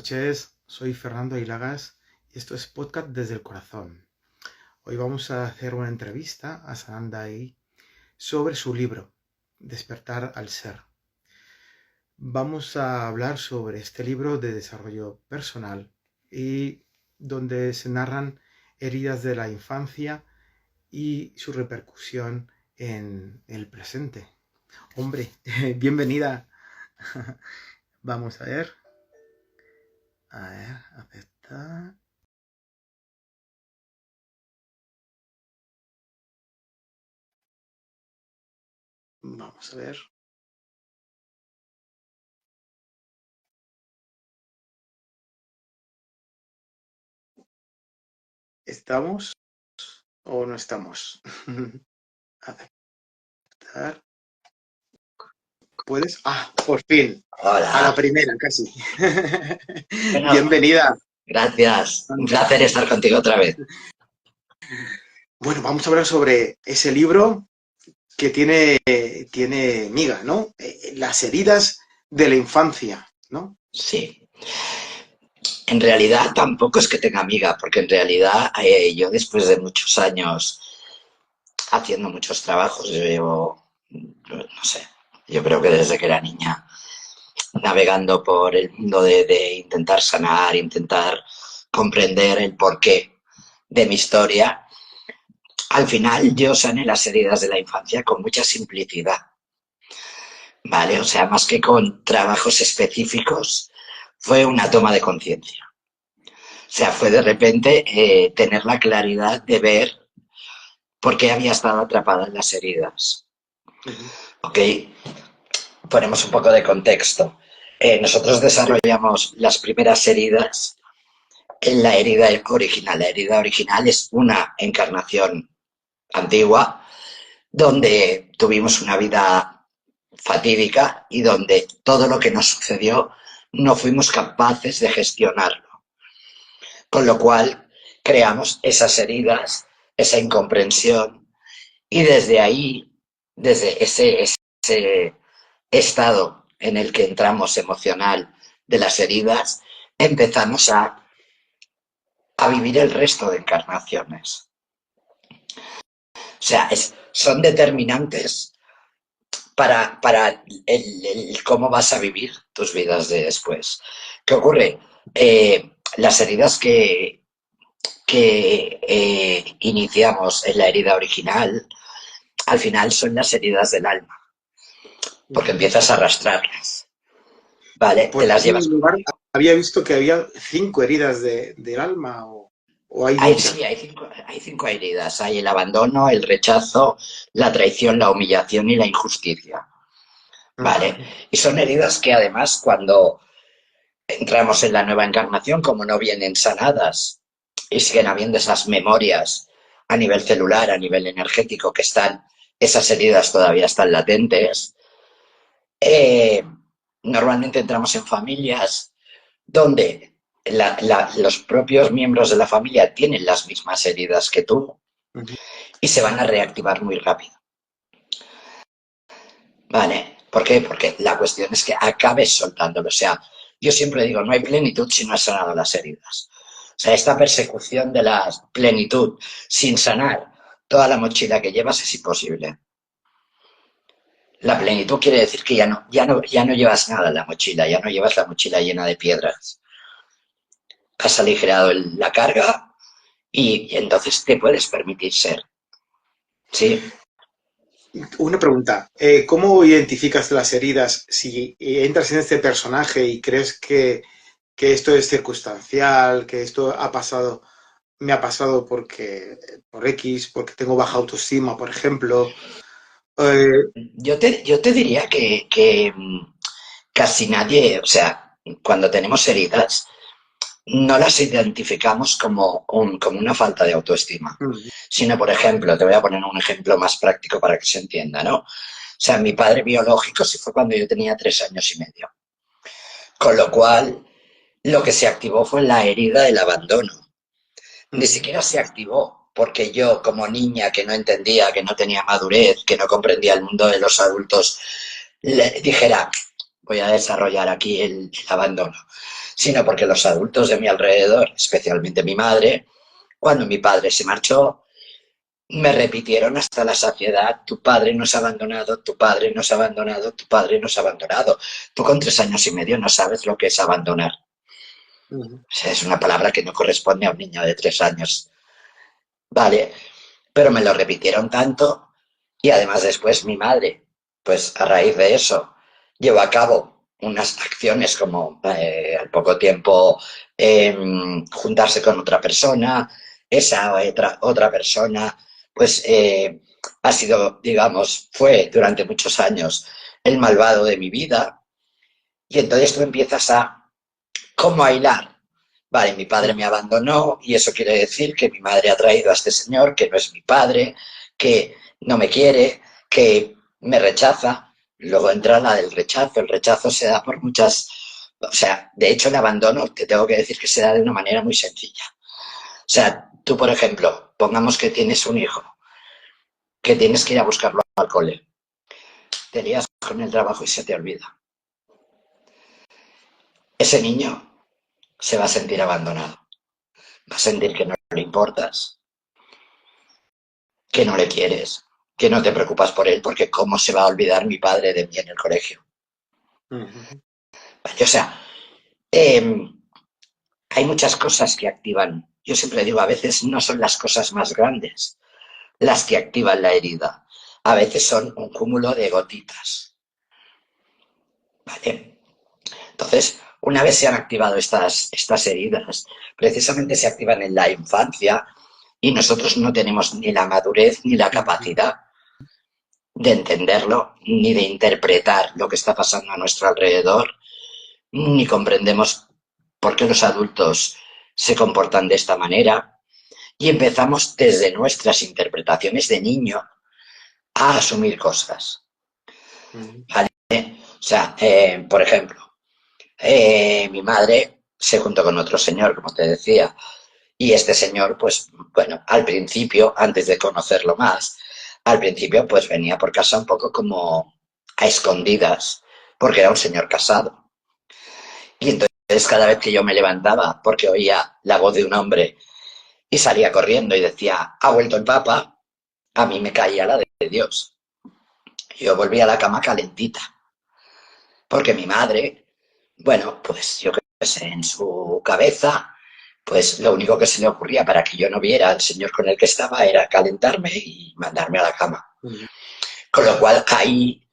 noches, soy Fernando Ailagas y esto es Podcast desde el Corazón. Hoy vamos a hacer una entrevista a Sananda Ai sobre su libro, Despertar al Ser. Vamos a hablar sobre este libro de desarrollo personal y donde se narran heridas de la infancia y su repercusión en el presente. Hombre, bienvenida. Vamos a ver. Aceptar. Vamos a ver. ¿Estamos o no estamos? Aceptar. ¿Puedes? Ah, por fin. A la Hola, primera, casi. bueno, Bienvenida. gracias. Un placer estar contigo otra vez. Bueno, vamos a hablar sobre ese libro que tiene miga, ¿no? Las heridas de la infancia, ¿no? Sí, en realidad tampoco es que tenga amiga, porque en realidad yo después de muchos años haciendo muchos trabajos, yo llevo, no sé, yo creo que desde que era niña, navegando por el mundo de intentar sanar, intentar comprender el porqué de mi historia, al final yo sané las heridas de la infancia con mucha simplicidad. ¿Vale? O sea, más que con trabajos específicos, fue una toma de conciencia. O sea, fue de repente tener la claridad de ver por qué había estado atrapada en las heridas. Ujú. ¿Ok? Ponemos un poco de contexto. Nosotros Sí. desarrollamos las primeras heridas en la herida original. La herida original es una encarnación antigua donde tuvimos una vida fatídica y donde todo lo que nos sucedió no fuimos capaces de gestionarlo. Con lo cual creamos esas heridas, esa incomprensión y desde ahí, desde ese estado en el que entramos emocional de las heridas, empezamos a vivir el resto de encarnaciones. O sea, son determinantes para cómo vas a vivir tus vidas de después. ¿Qué ocurre? Las heridas que iniciamos en la herida original, al final son las heridas del alma, porque Ujú. empiezas a arrastrarlas, ¿vale? Te Porque las en mi llevas lugar contigo. había visto que había 5 heridas del alma o hay Sí, muchas. hay cinco heridas. Hay el abandono, el rechazo, la traición, la humillación y la injusticia, Ajá. ¿vale? Y son heridas que además cuando entramos en la nueva encarnación, como no vienen sanadas y siguen habiendo esas memorias a nivel celular, a nivel energético, que están, esas heridas todavía están latentes. Eh, Normalmente entramos en familias donde los propios miembros de la familia tienen las mismas heridas que tú Ujú. y se van a reactivar muy rápido. ¿Vale? ¿Por qué? Porque la cuestión es que acabes soltándolo. O sea, yo siempre digo, no hay plenitud si no has sanado las heridas. O sea, esta persecución de la plenitud sin sanar toda la mochila que llevas es imposible. La plenitud quiere decir que ya no llevas nada en la mochila, ya no llevas la mochila llena de piedras. Has aligerado la carga y entonces te puedes permitir ser. ¿Sí? Una pregunta, ¿cómo identificas las heridas si entras en este personaje y crees que esto es circunstancial, que esto me ha pasado por X, porque tengo baja autoestima, por ejemplo? Eh, Yo te diría que casi nadie, o sea, cuando tenemos heridas, no las identificamos como una falta de autoestima, mm, sino, por ejemplo, te voy a poner un ejemplo más práctico para que se entienda, ¿no? O sea, mi padre biológico se fue cuando yo tenía 3 años y medio, con lo cual lo que se activó fue la herida del abandono. Ni mm, siquiera se activó porque yo, como niña que no entendía, que no tenía madurez, que no comprendía el mundo de los adultos, le dijera, voy a desarrollar aquí el abandono, sino porque los adultos de mi alrededor, especialmente mi madre, cuando mi padre se marchó, me repitieron hasta la saciedad: tu padre nos ha abandonado, tu padre nos ha abandonado, tu padre nos ha abandonado. Tú con 3 años y medio no sabes lo que es abandonar. Ujú. O sea, es una palabra que no corresponde a un niño de 3 años. Vale, pero me lo repitieron tanto y además después mi madre, pues a raíz de eso, llevó a cabo unas acciones como al poco tiempo juntarse con otra persona, esa otra persona pues ha sido, digamos, fue durante muchos años el malvado de mi vida y entonces tú empiezas a cómo a hilar. Vale, mi padre me abandonó y eso quiere decir que mi madre ha traído a este señor que no es mi padre, que no me quiere, que me rechaza. Luego entra la del rechazo. El rechazo se da por muchas... O sea, de hecho el abandono te tengo que decir que se da de una manera muy sencilla. O sea, tú, por ejemplo, pongamos que tienes un hijo, que tienes que ir a buscarlo al cole. Te lías con el trabajo y se te olvida. Ese niño se va a sentir abandonado. Va a sentir que no le importas, que no le quieres, que no te preocupas por él, porque ¿cómo se va a olvidar mi padre de mí en el colegio? Ujú. ¿Vale? O sea, eh, hay muchas cosas que activan. Yo siempre digo, a veces no son las cosas más grandes las que activan la herida. A veces son un cúmulo de gotitas. ¿Vale? Entonces, una vez se han activado estas heridas, precisamente se activan en la infancia y nosotros no tenemos ni la madurez ni la Ujú. capacidad de entenderlo, ni de interpretar lo que está pasando a nuestro alrededor, ni comprendemos por qué los adultos se comportan de esta manera y empezamos desde nuestras interpretaciones de niño a asumir cosas. Ujú. ¿Vale? O sea, por ejemplo, mi madre se juntó con otro señor, como te decía, y este señor, pues bueno, al principio, antes de conocerlo más, al principio pues venía por casa un poco como a escondidas, porque era un señor casado. Y entonces cada vez que yo me levantaba, porque oía la voz de un hombre y salía corriendo y decía, ha vuelto el Papa, a mí me caía la de Dios. Yo volvía a la cama calentita, porque mi madre, bueno, pues yo qué sé, en su cabeza, pues lo único que se le ocurría para que yo no viera al señor con el que estaba era calentarme y mandarme a la cama. Ujú. Con lo cual ahí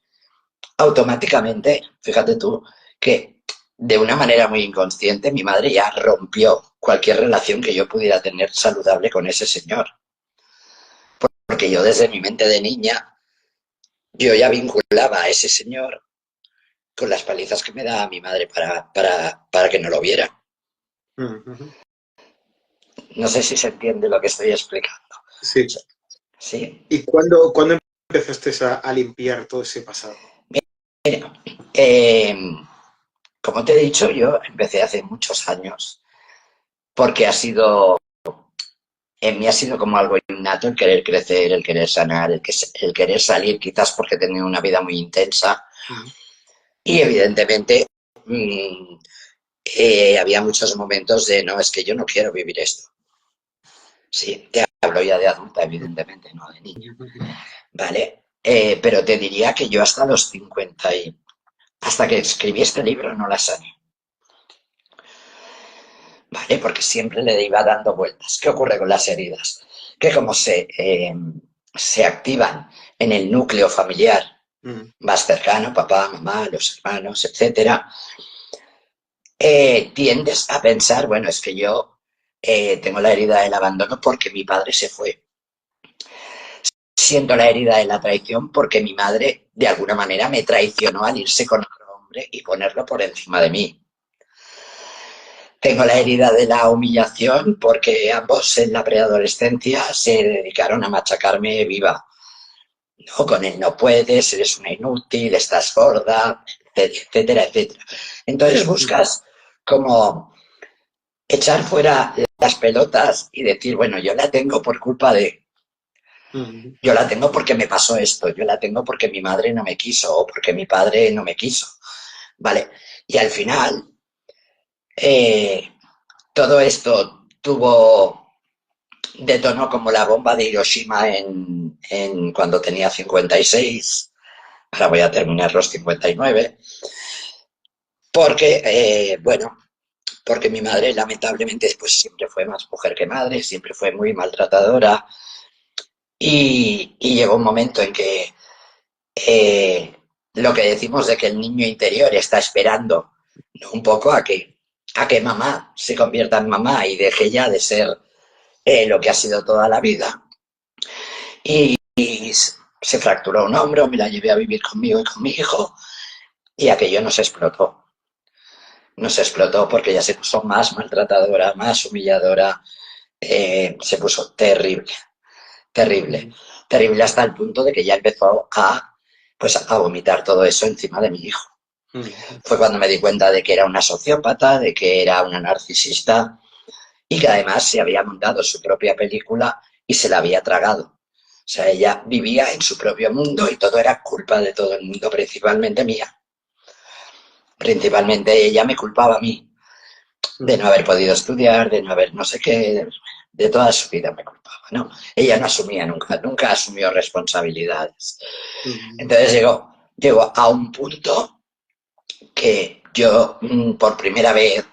automáticamente, fíjate tú, que de una manera muy inconsciente mi madre ya rompió cualquier relación que yo pudiera tener saludable con ese señor. Porque yo desde mi mente de niña, yo ya vinculaba a ese señor con las palizas que me daba mi madre para que no lo viera. Ujú. No sé si se entiende lo que estoy explicando. Sí. Sí. ¿Y cuándo empezaste a limpiar todo ese pasado? Mira, eh, como te he dicho, yo empecé hace muchos años porque en mí ha sido como algo innato el querer crecer, el querer sanar, el querer salir, quizás porque he tenido una vida muy intensa Ujú. y evidentemente había muchos momentos de, no, es que yo no quiero vivir esto. Sí, te hablo ya de adulta, evidentemente, no de niña, Ujú. ¿vale? Pero te diría que yo hasta los 50 y hasta que escribí este libro no la sané, ¿vale? Porque siempre le iba dando vueltas. ¿Qué ocurre con las heridas? Que como se activan en el núcleo familiar Ujú. más cercano, papá, mamá, los hermanos, etcétera, tiendes a pensar, bueno, es que yo tengo la herida del abandono porque mi padre se fue. Siento la herida de la traición porque mi madre de alguna manera me traicionó al irse con otro hombre y ponerlo por encima de mí. Tengo la herida de la humillación porque ambos en la preadolescencia se dedicaron a machacarme viva. ¿No? Con él no puedes, eres una inútil, estás gorda, etcétera, etcétera. Entonces Ujú. buscas como echar fuera las pelotas y decir, bueno, yo la tengo por culpa de, Ujú. yo la tengo porque me pasó esto, yo la tengo porque mi madre no me quiso o porque mi padre no me quiso, ¿vale? Y al final Eh, todo esto detonó como la bomba de Hiroshima cuando tenía 56, ahora voy a terminar los 59, porque, bueno, porque mi madre lamentablemente pues siempre fue más mujer que madre, siempre fue muy maltratadora y llegó un momento en que eh, lo que decimos de que el niño interior está esperando, ¿no?, un poco a que mamá se convierta en mamá y deje ya de ser lo que ha sido toda la vida. Y se fracturó un hombro, me la llevé a vivir conmigo y con mi hijo y aquello nos explotó. Nos explotó porque ya se puso más maltratadora, más humilladora, se puso terrible, terrible, terrible hasta el punto de que ya empezó pues a vomitar todo eso encima de mi hijo. Fue cuando me di cuenta de que era una sociópata, de que era una narcisista y que además se había montado su propia película y se la había tragado. O sea, ella vivía en su propio mundo y todo era culpa de todo el mundo, principalmente mía. Principalmente ella me culpaba a mí de no haber podido estudiar, de no haber no sé qué, de toda su vida me culpaba, ¿no? Ella no asumía nunca asumió responsabilidades. Entonces llegó a un punto que yo por primera vez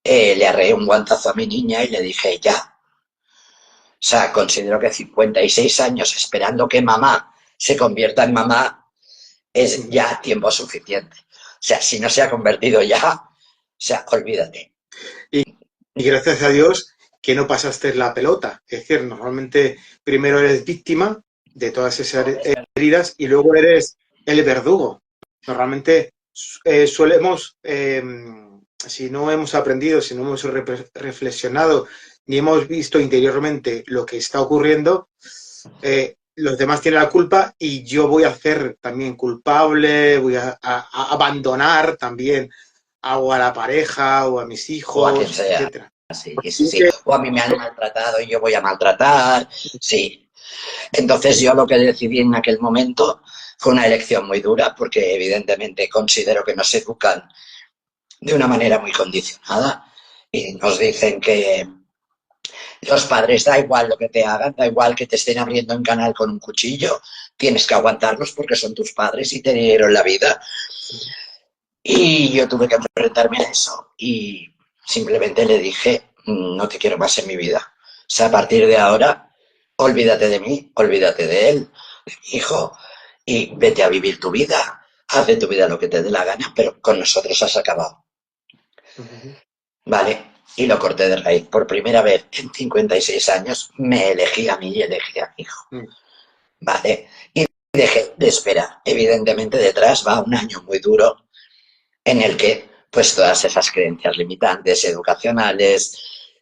le arreé un guantazo a mi niña y le dije, ya. O sea, considero que 56 años esperando que mamá se convierta en mamá es ya tiempo suficiente. O sea, si no se ha convertido ya, o sea, olvídate. Y gracias a Dios que no pasaste la pelota. Es decir, normalmente primero eres víctima de todas esas heridas y luego eres el verdugo. Normalmente solemos, si no hemos aprendido, si no hemos reflexionado, ni hemos visto interiormente lo que está ocurriendo, los demás tienen la culpa y yo voy a ser también culpable, voy a abandonar también o a la pareja o a mis O a quien hijos, sea. etcétera. Sí, sí, sí. O a mí me han maltratado y yo voy a maltratar. Sí. Entonces yo lo que decidí en aquel momento fue una elección muy dura porque evidentemente considero que nos educan de una manera muy condicionada y nos dicen que los padres da igual lo que te hagan, da igual que te estén abriendo un canal con un cuchillo, tienes que aguantarlos porque son tus padres y te dieron la vida. Y yo tuve que enfrentarme a eso y simplemente le dije, no te quiero más en mi vida. O sea, a partir de ahora, olvídate de mí, olvídate de él, de mi hijo, y vete a vivir tu vida. Haz de tu vida lo que te dé la gana, pero con nosotros has acabado. Vale, y lo corté de raíz. Por primera vez en 56 años me elegí a mí y elegí a mi hijo. Vale, y dejé de esperar. Evidentemente detrás va un año muy duro en el que pues todas esas creencias limitantes educacionales,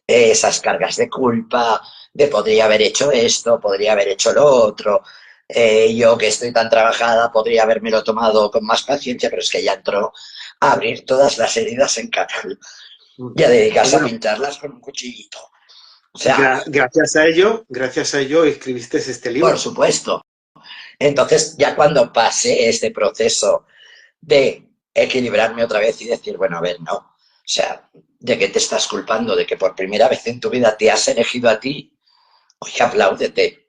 esas cargas de culpa, de podría haber hecho esto, podría haber hecho lo otro, yo que estoy tan trabajada podría habérmelo tomado con más paciencia, pero es que ya entró a abrir todas las heridas en canal y a dedicarse a Bueno, pincharlas con un cuchillito. O sea, gracias a ello escribiste este por libro. supuesto. Entonces, ya cuando pasé este proceso de equilibrarme otra vez y decir, bueno, a ver, no. O sea, ¿de qué te estás culpando? ¿De que por primera vez en tu vida te has elegido a ti? Oye, apláudete.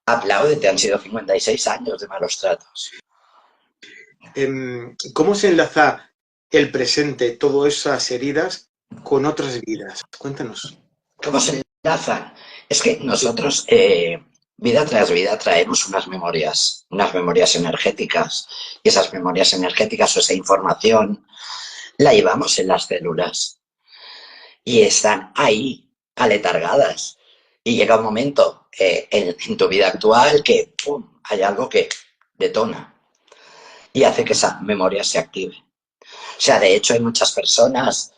Apláudete, han sido 56 años de malos tratos. ¿Cómo se enlaza el presente, todas esas heridas, con otras vidas? Cuéntanos. ¿Cómo se enlazan? Es que Sí. nosotros, vida tras vida, traemos unas memorias energéticas. Y esas memorias energéticas o esa información la llevamos en las células. Y están ahí, aletargadas. Y llega un momento en tu vida actual que ¡pum!, hay algo que detona y hace que esa memoria se active. O sea, de hecho hay muchas personas,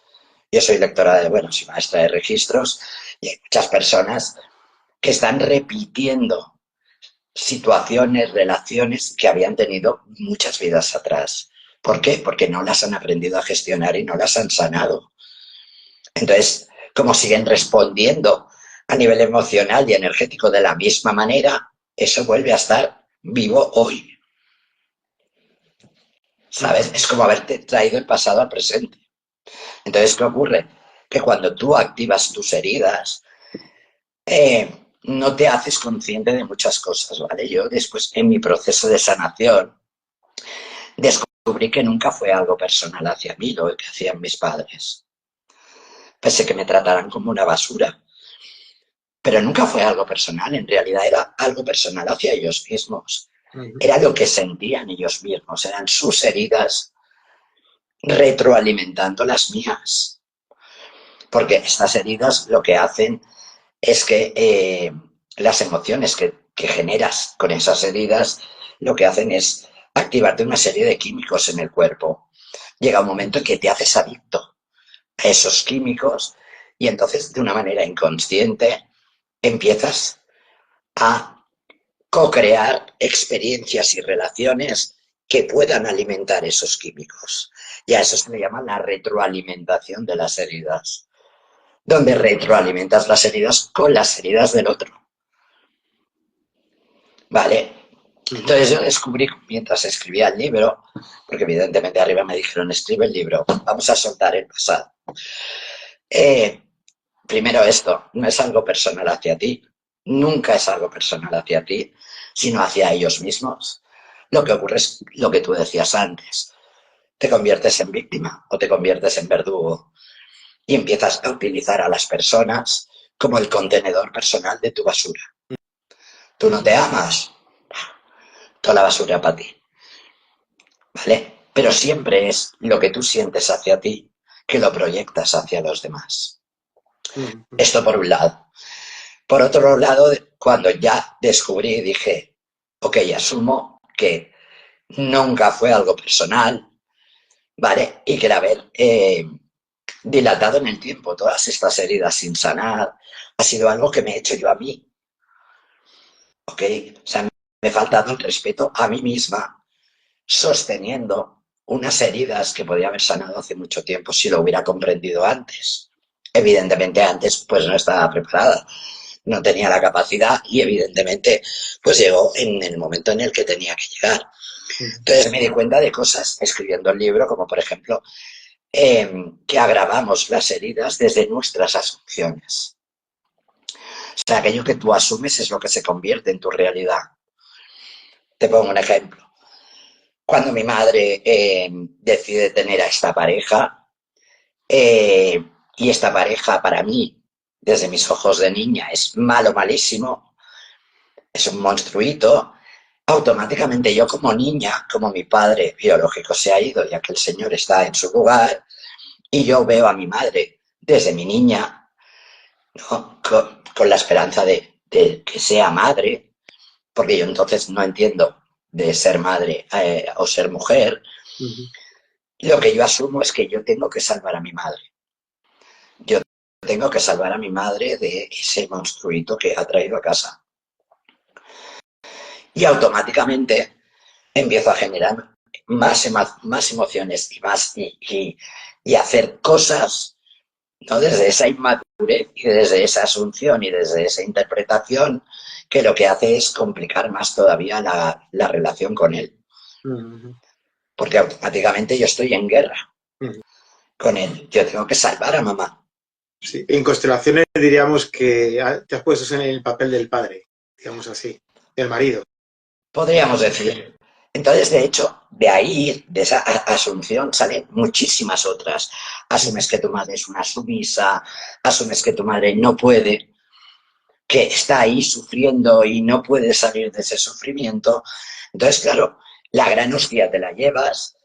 yo soy lectora de, bueno, soy maestra de registros, y hay muchas personas que están repitiendo situaciones, relaciones que habían tenido muchas vidas atrás. ¿Por qué? Porque no las han aprendido a gestionar y no las han sanado. Entonces, como siguen respondiendo a nivel emocional y energético de la misma manera, eso vuelve a estar vivo hoy. ¿Sabes? Es como haberte traído el pasado al presente. Entonces, ¿qué ocurre? Que cuando tú activas tus heridas, no te haces consciente de muchas cosas, ¿vale? Yo después, en mi proceso de sanación, descubrí que nunca fue algo personal hacia mí lo que hacían mis padres. Pese que me trataran como una basura. Pero nunca fue algo personal, en realidad era algo personal hacia ellos mismos. Era lo que sentían ellos mismos, eran sus heridas retroalimentando las mías. Porque estas heridas lo que hacen es que las emociones que generas con esas heridas lo que hacen es activarte una serie de químicos en el cuerpo. Llega un momento en que te haces adicto a esos químicos y entonces de una manera inconsciente empiezas a co-crear experiencias y relaciones que puedan alimentar esos químicos. Y a eso se le llama la retroalimentación de las heridas, donde retroalimentas las heridas con las heridas del otro. ¿Vale? Entonces yo descubrí, mientras escribía el libro, porque evidentemente arriba me dijeron, escribe el libro, vamos a soltar el pasado. Primero esto, no es algo personal hacia ti, nunca es algo personal hacia ti, sino hacia ellos mismos. Lo que ocurre es lo que tú decías antes, te conviertes en víctima o te conviertes en verdugo y empiezas a utilizar a las personas como el contenedor personal de tu basura. Tú no te amas, toda la basura para ti, ¿vale? Pero siempre es lo que tú sientes hacia ti que lo proyectas hacia los demás. Esto por un lado. Por otro lado, cuando ya descubrí, dije, ok, asumo que nunca fue algo personal, ¿vale? Y que el haber dilatado en el tiempo todas estas heridas sin sanar ha sido algo que me he hecho yo a mí, ¿ok? O sea, me he faltado el respeto a mí misma, sosteniendo unas heridas que podía haber sanado hace mucho tiempo si lo hubiera comprendido antes. Evidentemente antes pues no estaba preparada, no tenía la capacidad y evidentemente pues llegó en el momento en el que tenía que llegar. Entonces me di cuenta de cosas escribiendo el libro, como por ejemplo que agravamos las heridas desde nuestras asunciones. O sea, aquello que tú asumes es lo que se convierte en tu realidad. Te pongo un ejemplo. Cuando mi madre decide tener a esta pareja, y esta pareja para mí, desde mis ojos de niña, es malo, malísimo, es un monstruito, automáticamente yo como niña, como mi padre biológico se ha ido, ya que el Señor está en su lugar, y yo veo a mi madre desde mi niña, ¿no? con la esperanza de que sea madre, porque yo entonces no entiendo de ser madre o ser mujer, lo que yo asumo es que yo tengo que salvar a mi madre. Yo tengo que salvar a mi madre de ese monstruito que ha traído a casa. Y automáticamente empiezo a generar más emociones y hacer cosas, ¿no? Desde esa inmadurez y desde esa asunción y desde esa interpretación que lo que hace es complicar más todavía la relación con él. Porque automáticamente yo estoy en guerra con él. Yo tengo que salvar a mamá. Sí. En constelaciones diríamos que te has puesto en el papel del padre, digamos así, del marido. Podríamos decir. Entonces, de hecho, de ahí, de esa asunción, salen muchísimas otras. Asumes que tu madre es una sumisa, asumes que tu madre no puede, que está ahí sufriendo y no puede salir de ese sufrimiento. Entonces, claro, la gran hostia te la llevas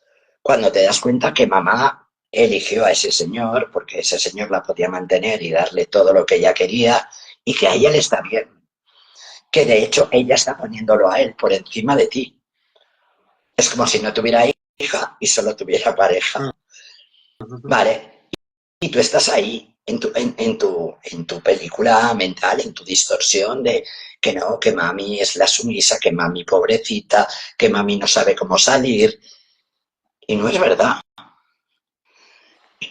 cuando te das cuenta que mamá eligió a ese señor porque ese señor la podía mantener y darle todo lo que ella quería y que a ella le está bien. Que de hecho ella está poniéndolo a él por encima de ti. Es como si no tuviera hija y solo tuviera pareja. Vale. Y tú estás ahí en tu película mental, en tu distorsión de que no, que mami es la sumisa, que mami pobrecita, que mami no sabe cómo salir. Y no es verdad.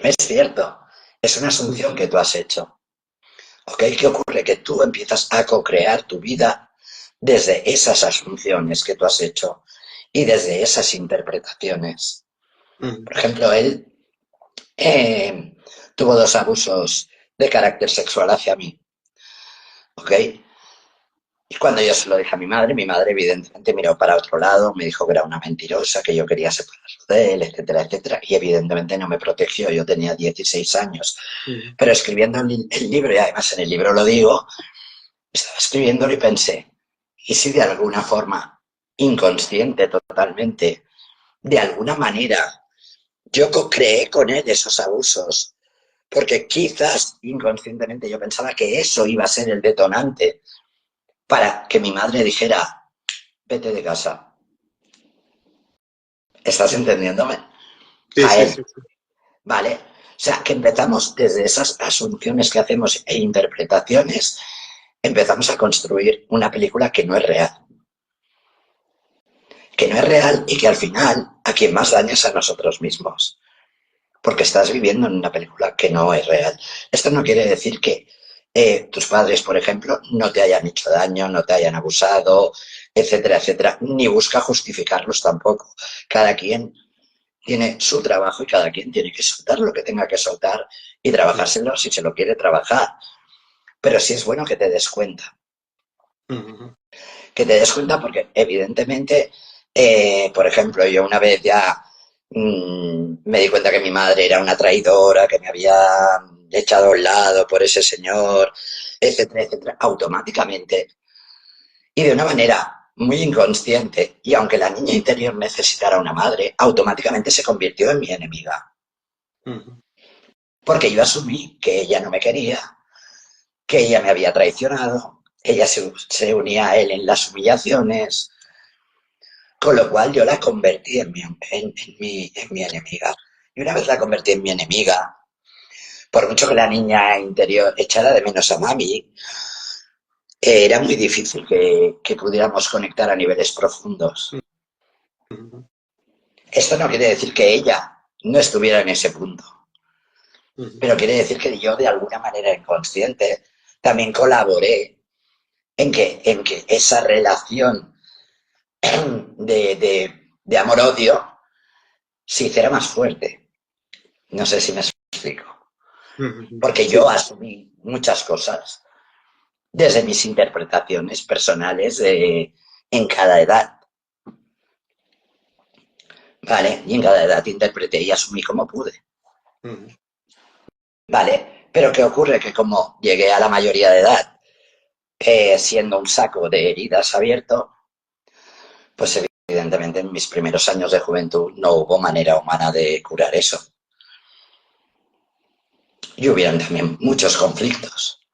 No es cierto. Es una asunción que tú has hecho. ¿Ok? ¿Qué ocurre? Que tú empiezas a co-crear tu vida desde esas asunciones que tú has hecho y desde esas interpretaciones. Por ejemplo, él eh, tuvo 2 abusos de carácter sexual hacia mí, ¿ok? Y cuando yo se lo dije a mi madre evidentemente miró para otro lado, me dijo que era una mentirosa, que yo quería separarlo de él, etcétera, etcétera, y evidentemente no me protegió, yo tenía 16 años. Mm. Pero escribiendo el libro, y además en el libro lo digo, estaba escribiéndolo y pensé, ¿y si de alguna forma, inconsciente totalmente, de alguna manera, yo co-creé con él esos abusos? Porque quizás inconscientemente yo pensaba que eso iba a ser el detonante para que mi madre dijera, vete de casa. ¿Estás Mm. entendiéndome? Sí, A sí, él, sí, sí. ¿vale? O sea, que empezamos desde esas asunciones que hacemos e interpretaciones, empezamos a construir una película que no es real. Que no es real y que al final a quien más daña es a nosotros mismos. Porque estás viviendo en una película que no es real. Esto no quiere decir que tus padres, por ejemplo, no te hayan hecho daño, no te hayan abusado, etcétera, etcétera, ni busca justificarlos tampoco. Cada quien tiene su trabajo y cada quien tiene que soltar lo que tenga que soltar y Mm. trabajárselo si se lo quiere trabajar. Pero sí es bueno que te des cuenta. Mm. Que te des cuenta porque evidentemente, por ejemplo, yo una vez ya me di cuenta que mi madre era una traidora, que me había echado a un lado por ese señor, etcétera, etcétera, automáticamente y de una manera muy inconsciente, y aunque la niña interior necesitara una madre, automáticamente se convirtió en mi enemiga. Mm. Porque yo asumí que ella no me quería, que ella me había traicionado, ella se unía a él en las humillaciones, con lo cual yo la convertí en mi enemiga. Y una vez la convertí en mi enemiga, por mucho que la niña interior echara de menos a mami, era muy difícil que pudiéramos conectar a niveles profundos. Mm. Esto no quiere decir que ella no estuviera en ese punto, Mm. pero quiere decir que yo de alguna manera inconsciente también colaboré en que esa relación de amor-odio se hiciera más fuerte. No sé si me explico. Mm. Porque Sí, yo asumí muchas cosas desde mis interpretaciones personales en cada edad, ¿vale? Y en cada edad interpreté y asumí como pude, mm, ¿vale? Pero ¿qué ocurre? Que como llegué a la mayoría de edad siendo un saco de heridas abierto, pues evidentemente en mis primeros años de juventud no hubo manera humana de curar eso. Y hubieron también muchos conflictos.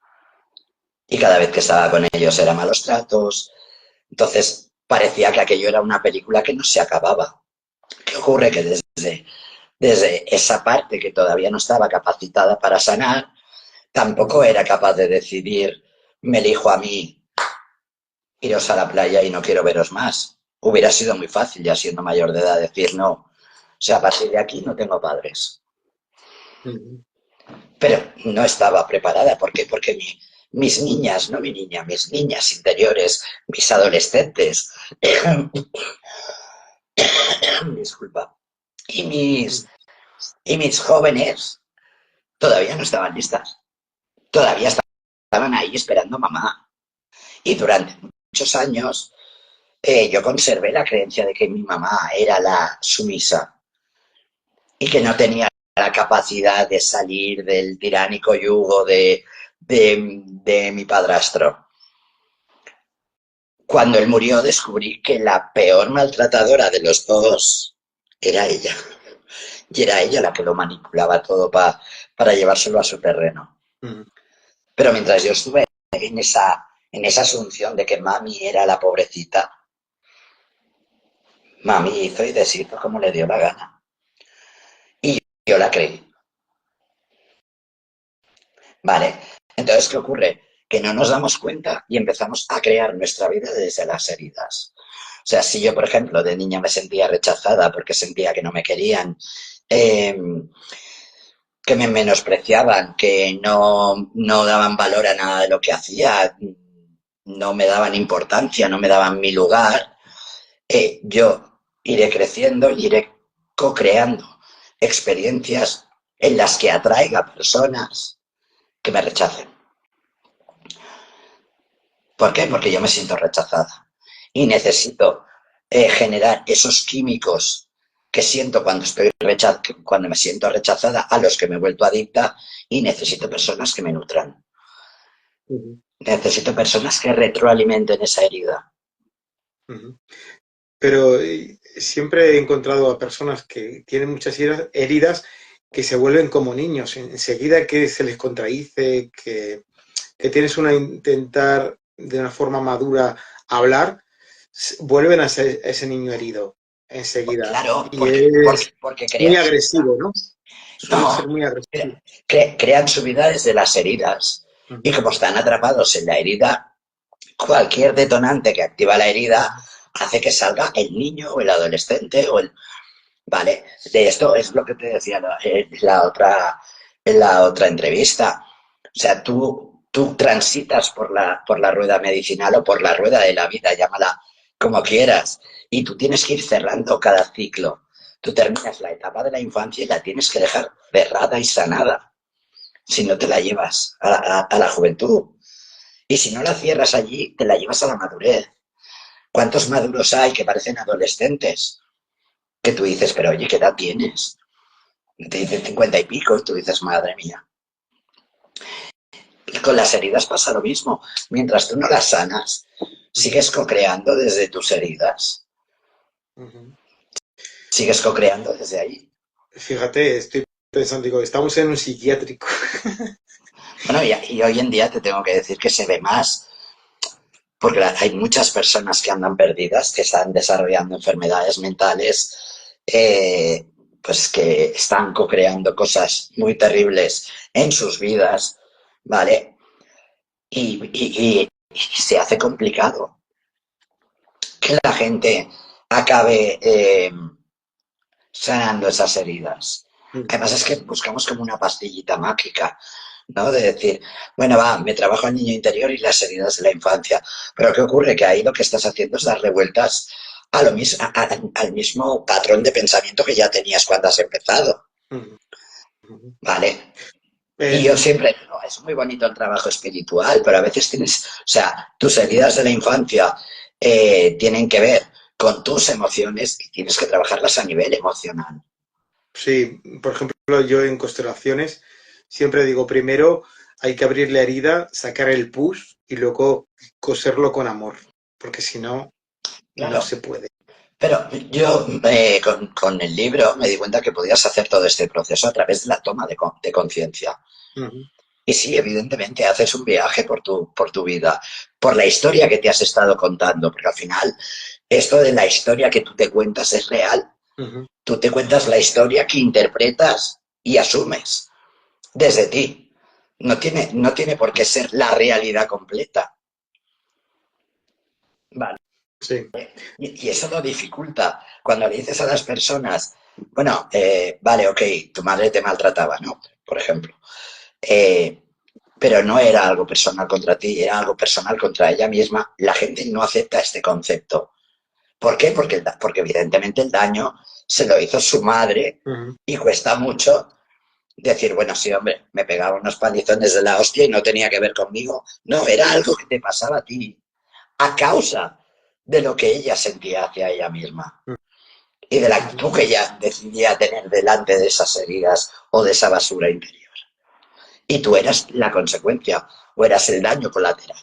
Y cada vez que estaba con ellos eran malos tratos. Entonces parecía que aquello era una película que no se acababa. ¿Qué ocurre? Que desde esa parte que todavía no estaba capacitada para sanar, tampoco era capaz de decidir, me elijo a mí, iros a la playa y no quiero veros más. Hubiera sido muy fácil, ya siendo mayor de edad, decir no. O sea, a partir de aquí no tengo padres. mm, Pero no estaba preparada. ¿Por qué? Porque mis niñas, no mi niña, mis niñas interiores, mis adolescentes, disculpa, y mm, mis jóvenes todavía no estaban listas. Todavía estaban ahí esperando mamá. Y durante muchos años yo conservé la creencia de que mi mamá era la sumisa y que no tenía la capacidad de salir del tiránico yugo de mi padrastro. Cuando él murió descubrí que la peor maltratadora de los dos era ella. Y era ella la que lo manipulaba todo para llevárselo a su terreno. mm. Pero mientras yo estuve en esa asunción de que mami era la pobrecita, mami hizo y deshizo como le dio la gana. Y yo la creí, ¿vale? Entonces, ¿qué ocurre? Que no nos damos cuenta y empezamos a crear nuestra vida desde las heridas. O sea, si yo, por ejemplo, de niña me sentía rechazada porque sentía que no me querían, eh, que me menospreciaban, que no daban valor a nada de lo que hacía, no me daban importancia, no me daban mi lugar, yo iré creciendo y iré co-creando experiencias en las que atraiga personas que me rechacen. ¿Por qué? Porque yo me siento rechazada y necesito generar esos químicos que siento cuando me siento rechazada, a los que me he vuelto adicta, y necesito personas que me nutran. Ujú, Necesito personas que retroalimenten esa herida. ujú. Pero siempre he encontrado a personas que tienen muchas heridas que se vuelven como niños. Enseguida que se les contradice, que tienes una intentar de una forma madura hablar, vuelven a ser ese niño herido enseguida. Claro, Y es porque muy crean su vida. agresivo, ¿no? Suelen ser No, muy agresivos. crean su vida desde las heridas. Y Ujú, como están atrapados en la herida, cualquier detonante que activa la herida ujú, hace que salga el niño o el adolescente o el... Vale, de esto es lo que te decía en la otra entrevista. O sea, tú transitas por la rueda medicinal o por la rueda de la vida, llámala como quieras, y tú tienes que ir cerrando cada ciclo. Tú terminas la etapa de la infancia y la tienes que dejar cerrada y sanada, si no te la llevas a la juventud. Y si no la cierras allí, te la llevas a la madurez. ¿Cuántos maduros hay que parecen adolescentes? Que tú dices, pero oye, ¿qué edad tienes? Te dicen 50 y pico, y tú dices, madre mía. Y con las heridas pasa lo mismo. Mientras tú no las sanas, ujú, sigues co-creando desde tus heridas. ujú. Sigues co-creando desde ahí. Fíjate, estoy pensando, digo, estamos en un psiquiátrico. Bueno, y hoy en día te tengo que decir que se ve más, porque hay muchas personas que andan perdidas, que están desarrollando enfermedades mentales, eh, pues que están co-creando cosas muy terribles en sus vidas, ¿vale? Y se hace complicado que la gente acabe sanando esas heridas. Ujú. Además es que buscamos como una pastillita mágica, ¿no? De decir, bueno, va, me trabajo el niño interior y las heridas de la infancia. Pero ¿qué ocurre? Que ahí lo que estás haciendo es dar revueltas a lo al mismo patrón de pensamiento que ya tenías cuando has empezado, Ujú, ujú. ¿vale? Y yo Em, siempre digo, es muy bonito el trabajo espiritual, pero a veces tienes, o sea, tus heridas de la infancia tienen que ver con tus emociones y tienes que trabajarlas a nivel emocional. sí, por ejemplo, yo en constelaciones siempre digo, primero hay que abrir la herida, sacar el pus y luego coserlo con amor, porque si no, no Claro, se puede. pero yo con el libro me di cuenta que podías hacer todo este proceso a través de la toma de conciencia. Ujú, Y sí, evidentemente haces un viaje por tu vida, por la historia que te has estado contando, porque al final esto de la historia que tú te cuentas es real. ujú. Tú te cuentas la historia que interpretas y asumes desde ti. No tiene por qué ser la realidad completa. Vale. Sí, Y eso lo dificulta. Cuando le dices a las personas, bueno, vale, ok, tu madre te maltrataba, ¿no? Por ejemplo. Eh, pero no era algo personal contra ti, era algo personal contra ella misma. La gente no acepta este concepto. ¿Por qué? Porque evidentemente el daño se lo hizo su madre ujú, y cuesta mucho decir, bueno, sí, hombre, me pegaba unos palizones de la hostia y no tenía que ver conmigo. No, era algo que te pasaba a ti, a causa de lo que ella sentía hacia ella misma y de la ujú. actitud que ella decidía tener delante de esas heridas o de esa basura interior. Y tú eras la consecuencia o eras el daño colateral.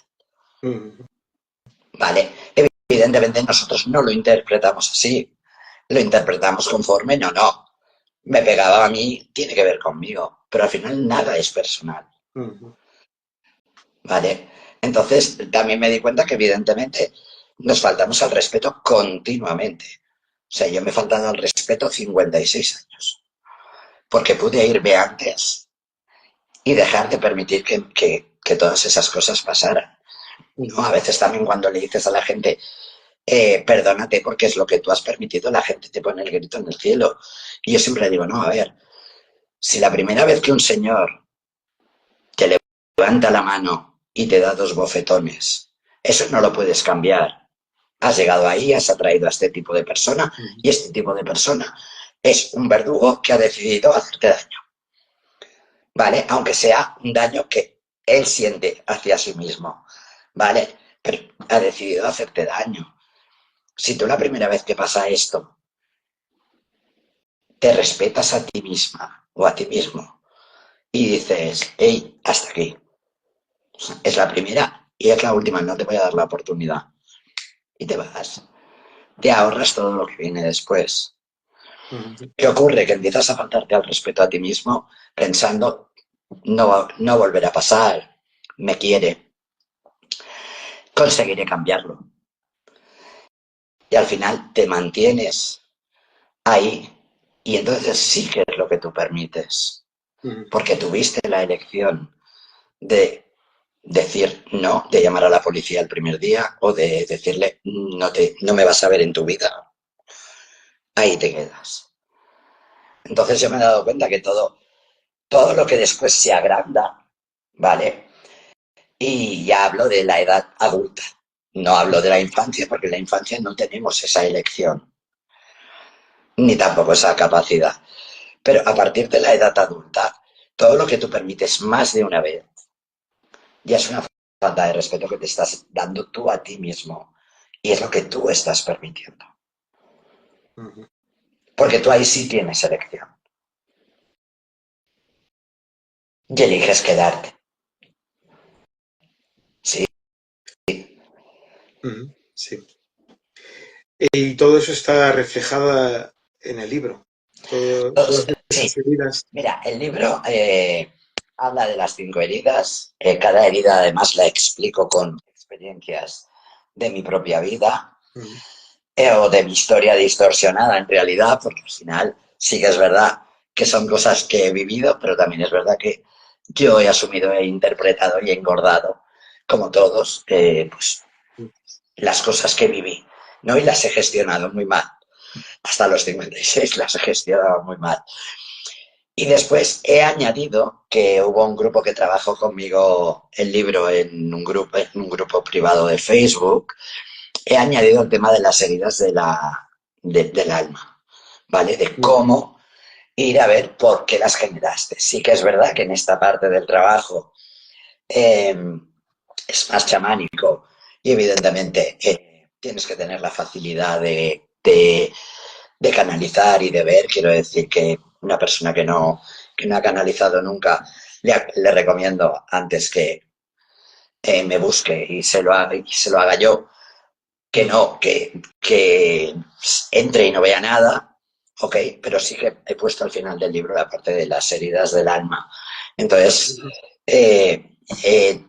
Ujú. ¿Vale? Evidentemente nosotros no lo interpretamos así, lo interpretamos conforme, no, no. Me pegaba a mí, tiene que ver conmigo, pero al final nada es personal. Ujú. ¿Vale? Entonces también me di cuenta que evidentemente nos faltamos al respeto continuamente. O sea, yo me he faltado al respeto 56 años, porque pude irme antes y dejar de permitir que todas esas cosas pasaran. ¿No? A veces también cuando le dices a la gente, perdónate porque es lo que tú has permitido, la gente te pone el grito en el cielo. Y yo siempre digo, no, a ver, si la primera vez que un señor te levanta la mano y te da dos bofetones, eso no lo puedes cambiar. Has llegado ahí, has atraído a este tipo de persona Ujú. y este tipo de persona es un verdugo que ha decidido hacerte daño. ¿vale? Aunque sea un daño que él siente hacia sí mismo, ¿vale? Pero ha decidido hacerte daño. Si tú la primera vez que pasa esto te respetas a ti misma o a ti mismo y dices, hey, hasta aquí, es la primera y es la última, no te voy a dar la oportunidad y te vas, te ahorras todo lo que viene después. ¿Qué ocurre? Que empiezas a faltarte al respeto a ti mismo pensando, no, no volverá a pasar, me quiere, conseguiré cambiarlo. Y al final te mantienes ahí y entonces sí que es lo que tú permites, porque tuviste la elección de decir no, de llamar a la policía el primer día o de decirle no me vas a ver en tu vida, ahí te quedas. Entonces yo me he dado cuenta que todo lo que después se agranda, ¿vale? Y ya hablo de la edad adulta, no hablo de la infancia porque en la infancia no tenemos esa elección, ni tampoco esa capacidad. Pero a partir de la edad adulta, todo lo que tú permites más de una vez ya es una falta de respeto que te estás dando tú a ti mismo. Y es lo que tú estás permitiendo. Porque tú ahí sí tienes elección. Y eliges quedarte. Sí. Sí. Y todo eso está reflejado en el libro. Todas Sí. esas heridas. Mira, el libro habla de las 5 heridas. Cada herida además la explico con experiencias de mi propia vida. O de mi historia distorsionada en realidad, porque al final sí que es verdad que son cosas que he vivido, pero también es verdad que yo he asumido, he interpretado y he engordado, como todos, pues las cosas que viví, ¿no? Y las he gestionado muy mal. Hasta los 56 las he gestionado muy mal. Y después he añadido que hubo un grupo que trabajó conmigo el libro en un grupo privado de Facebook. He añadido el tema de las heridas del alma, ¿vale? De cómo ir a ver por qué las generaste. Sí que es verdad que en esta parte del trabajo eh, es más chamánico y evidentemente tienes que tener la facilidad de canalizar y de ver. Quiero decir que una persona que no ha canalizado nunca, le recomiendo antes que me busque y se lo haga yo, que no, que entre y no vea nada, ok, pero sí que he puesto al final del libro la parte de las heridas del alma. Entonces, eh, eh,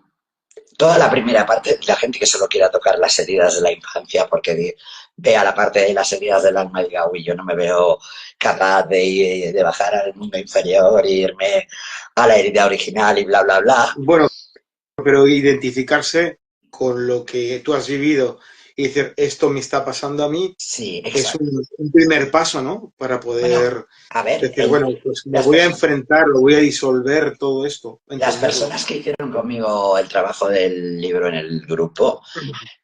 toda la primera parte, la gente que solo quiera tocar las heridas de la infancia, porque vea la parte de las heridas del alma y diga, uy, yo no me veo capaz de bajar al mundo inferior e irme a la herida original y bla, bla, bla. Bueno, pero identificarse con lo que tú has vivido y decir, esto me está pasando a mí, Sí, es exacto. un primer paso, ¿no? Para Bueno, poder a ver, decir, bueno, pues me las voy a personas enfrentar, lo voy a disolver todo esto, Las entenderlo. personas que hicieron conmigo el trabajo del libro en el grupo,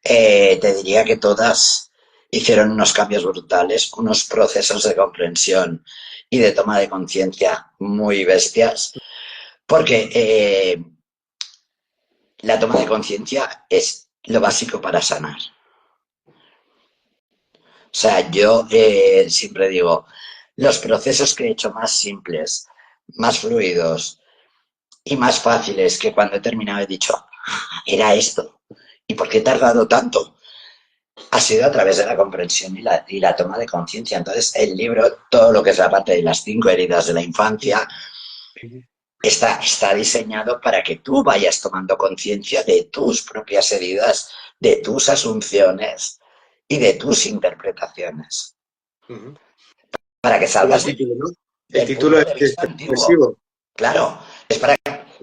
te diría que todas hicieron unos cambios brutales, unos procesos de comprensión y de toma de conciencia muy bestias, porque la toma de conciencia es lo básico para sanar. O sea, yo siempre digo, los procesos que he hecho más simples, más fluidos y más fáciles, que cuando he terminado he dicho, era esto. ¿Y por qué he tardado tanto? Ha sido a través de la comprensión y la toma de conciencia. Entonces, el libro, todo lo que es la parte de las 5 heridas de la infancia, está diseñado para que tú vayas tomando conciencia de tus propias heridas, de tus asunciones y de tus interpretaciones. Para que Como el salgas título, ¿no? El del título punto es de vista antiguo. expresivo. Claro, es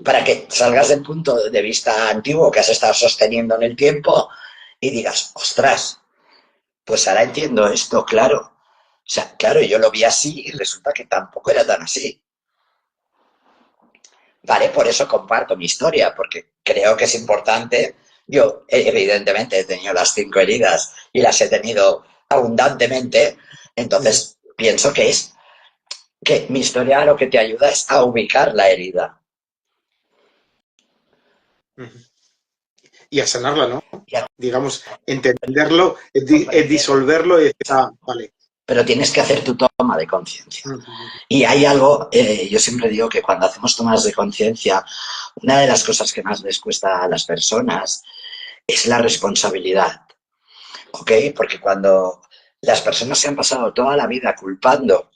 para que salgas del punto de vista antiguo que has estado sosteniendo en el tiempo y digas, ostras, pues ahora entiendo esto, claro. O sea, claro, yo lo vi así y resulta que tampoco era tan así. Vale, por eso comparto mi historia, porque creo que es importante. Yo, evidentemente, he tenido las 5 heridas y las he tenido abundantemente, entonces pienso que mi historia lo que te ayuda es a ubicar la herida. Ujú. Y a sanarla, ¿no? Y a Digamos, entenderlo, comprender. disolverlo y decir, ah, vale. Pero tienes que hacer tu toma de conciencia. Ujú. Y hay algo, yo siempre digo que cuando hacemos tomas de conciencia, una de las cosas que más les cuesta a las personas es la responsabilidad, ¿ok? Porque cuando las personas se han pasado toda la vida culpando,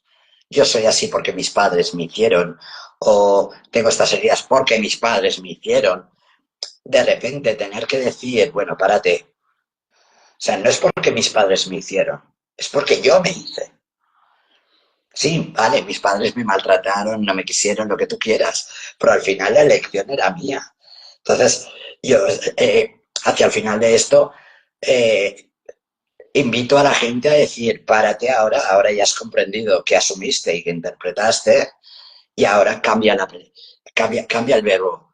yo soy así porque mis padres me hicieron, o tengo estas heridas porque mis padres me hicieron, de repente tener que decir, bueno, párate. O sea, no es porque mis padres me hicieron, es porque yo me hice. Sí, vale, mis padres me maltrataron, no me quisieron, lo que tú quieras, pero al final la elección era mía. Entonces, yo hacia el final de esto eh, invito a la gente a decir, párate ahora ya has comprendido que asumiste y que interpretaste, y ahora cambia el verbo.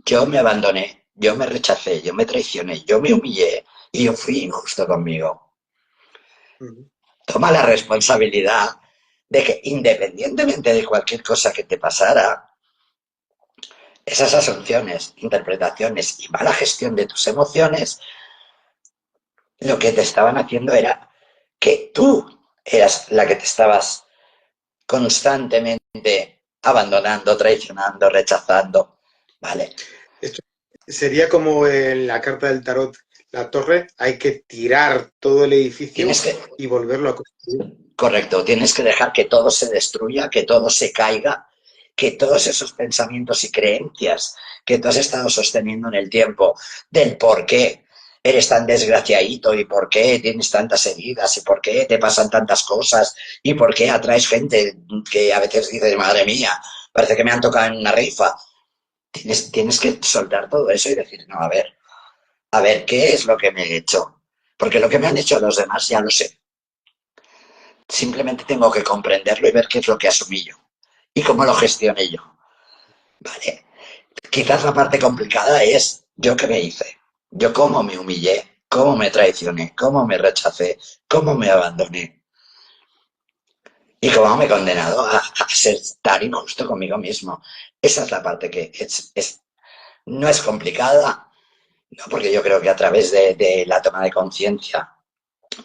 Yo me abandoné, yo me rechacé, yo me traicioné, yo me humillé y yo fui injusto conmigo. Ujú. Toma la responsabilidad de que independientemente de cualquier cosa que te pasara, esas asunciones, interpretaciones y mala gestión de tus emociones, lo que te estaban haciendo era que tú eras la que te estabas constantemente abandonando, traicionando, rechazando, ¿vale? Esto sería como en la carta del tarot, la torre, hay que tirar todo el edificio Tienes que, y volverlo a construir. correcto, tienes que dejar que todo se destruya, que todo se caiga, que todos esos pensamientos y creencias que tú has estado sosteniendo en el tiempo del por qué eres tan desgraciadito y por qué tienes tantas heridas y por qué te pasan tantas cosas y por qué atraes gente que a veces dices, madre mía, parece que me han tocado en una rifa. Tienes que soltar todo eso y decir, no, a ver, ¿qué es lo que me he hecho? Porque lo que me han hecho los demás ya lo sé. Simplemente tengo que comprenderlo y ver qué es lo que asumí yo y cómo lo gestioné yo. ¿Vale? Quizás la parte complicada es yo qué me hice, yo cómo me humillé, cómo me traicioné, cómo me rechacé, cómo me abandoné y cómo me he condenado a ser tan injusto conmigo mismo. Esa es la parte que no es complicada, ¿no? Porque yo creo que a través de la toma de conciencia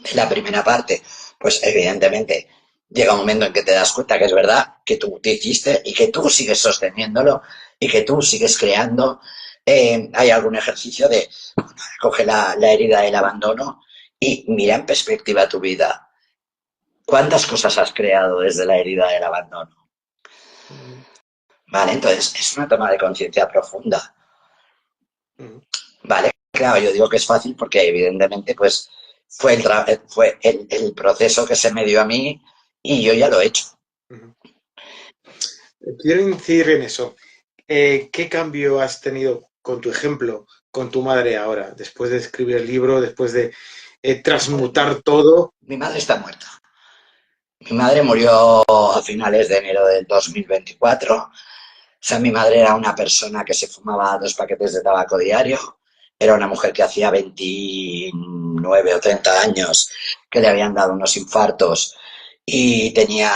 de la primera parte, pues evidentemente llega un momento en que te das cuenta que es verdad, que tú te hiciste y que tú sigues sosteniéndolo y que tú sigues creando. Hay algún ejercicio de coge la herida del abandono y mira en perspectiva tu vida. ¿Cuántas cosas has creado desde la herida del abandono? Ujú. Vale, entonces es una toma de conciencia profunda. Ujú. Vale, claro, yo digo que es fácil porque evidentemente pues fue el proceso que se me dio a mí y yo ya lo he hecho. Ujú. Quiero incidir en eso. ¿Qué cambio has tenido con tu ejemplo, con tu madre ahora, después de escribir el libro, después de transmutar todo? Mi madre está muerta. Mi madre murió a finales de enero del 2024. O sea, mi madre era una persona que se fumaba 2 paquetes de tabaco diario. Era una mujer que hacía 29 o 30 años que le habían dado unos infartos y tenía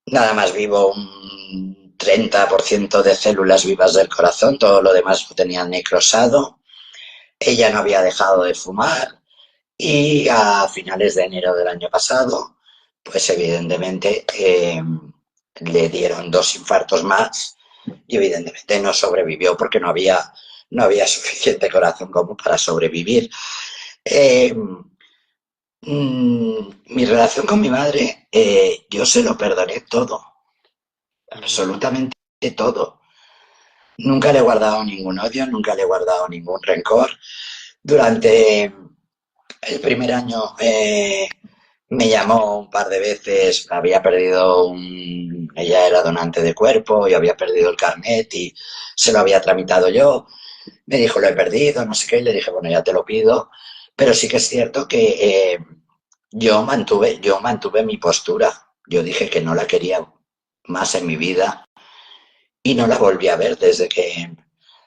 nada más vivo un 30% de células vivas del corazón, todo lo demás lo tenía necrosado. Ella no había dejado de fumar y a finales de enero del año pasado, pues evidentemente le dieron 2 infartos más y evidentemente no sobrevivió porque no había suficiente corazón como para sobrevivir. Eh, Mi relación con mi madre, yo se lo perdoné todo, Ujú. absolutamente todo. Nunca le he guardado ningún odio, nunca le he guardado ningún rencor. Durante el primer año me llamó un par de veces, había perdido ella era donante de cuerpo y había perdido el carnet y se lo había tramitado yo. Me dijo, lo he perdido, no sé qué, y le dije, bueno, ya te lo pido. Pero sí que es cierto que yo mantuve mi postura. Yo dije que no la quería más en mi vida y no la volví a ver desde que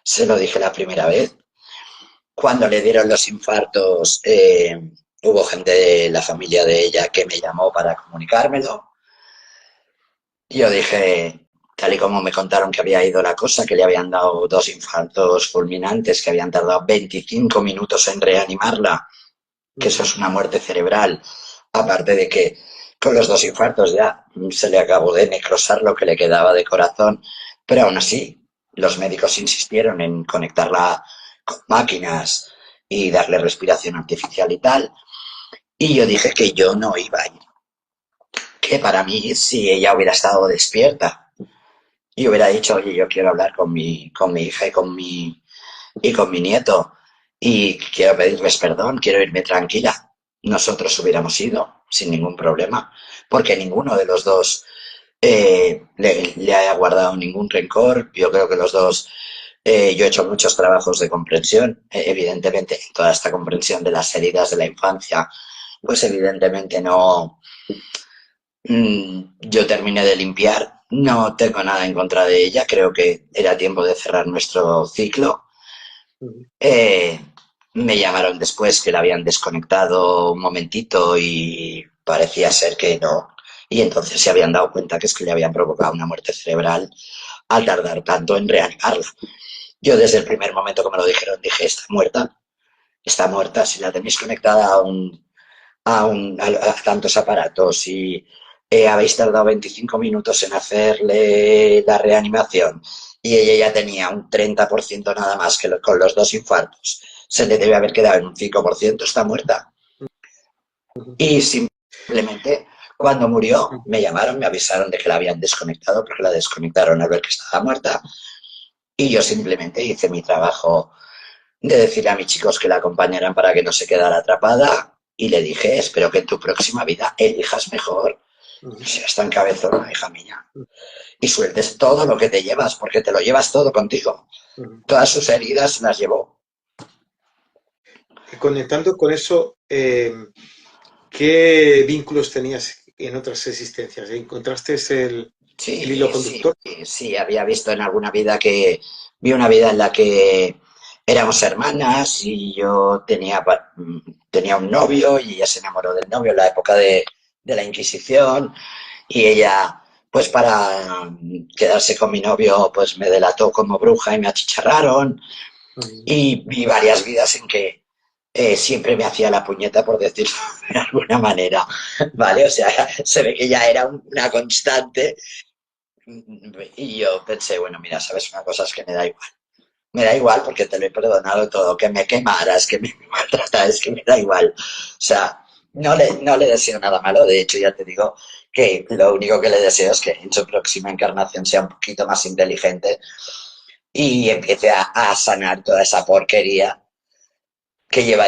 se lo dije la primera vez. Cuando le dieron los infartos, hubo gente de la familia de ella que me llamó para comunicármelo. Yo dije, tal y como me contaron que había ido la cosa, que le habían dado 2 infartos fulminantes, que habían tardado 25 minutos en reanimarla, que eso es una muerte cerebral, aparte de que con los 2 infartos ya se le acabó de necrosar lo que le quedaba de corazón, pero aún así los médicos insistieron en conectarla con máquinas y darle respiración artificial y tal, y yo dije que yo no iba a ir, que para mí si ella hubiera estado despierta y hubiera dicho, oye, yo quiero hablar con mi hija y con mi nieto y quiero pedirles perdón, quiero irme tranquila. Nosotros hubiéramos ido sin ningún problema, porque ninguno de los dos le haya guardado ningún rencor. Yo creo que los dos, yo he hecho muchos trabajos de comprensión, evidentemente, toda esta comprensión de las heridas de la infancia, pues evidentemente no, yo terminé de limpiar, no tengo nada en contra de ella, creo que era tiempo de cerrar nuestro ciclo. Eh, Me llamaron después que la habían desconectado un momentito y parecía ser que no. Y entonces se habían dado cuenta que es que le habían provocado una muerte cerebral al tardar tanto en reanimarla. Yo desde el primer momento que me lo dijeron dije, está muerta, si la tenéis conectada a tantos aparatos y habéis tardado 25 minutos en hacerle la reanimación y ella ya tenía un 30% nada más que con los 2 infartos, se le debe haber quedado en un 5%, está muerta. Y simplemente cuando murió me llamaron, me avisaron de que la habían desconectado porque la desconectaron al ver que estaba muerta y yo simplemente hice mi trabajo de decirle a mis chicos que la acompañaran para que no se quedara atrapada y le dije, espero que en tu próxima vida elijas mejor, no seas tan cabezona, hija mía, y sueltes todo lo que te llevas, porque te lo llevas todo contigo. Todas sus heridas las llevó. Conectando con eso, ¿qué vínculos tenías en otras existencias? ¿Encontraste el hilo Sí, conductor? sí, sí, había visto en alguna vida que vi una vida en la que éramos hermanas y yo tenía un novio y ella se enamoró del novio en la época de la Inquisición y ella, pues para quedarse con mi novio, pues me delató como bruja y me achicharraron y vi varias vidas en que siempre me hacía la puñeta, por decirlo de alguna manera, ¿vale? O sea, se ve que ya era una constante y yo pensé, bueno, mira, sabes una cosa, es que me da igual porque te lo he perdonado todo, que me quemaras, que me maltrataras, que me da igual. O sea, no le deseo nada malo, de hecho ya te digo que lo único que le deseo es que en su próxima encarnación sea un poquito más inteligente y empiece a sanar toda esa porquería que lleva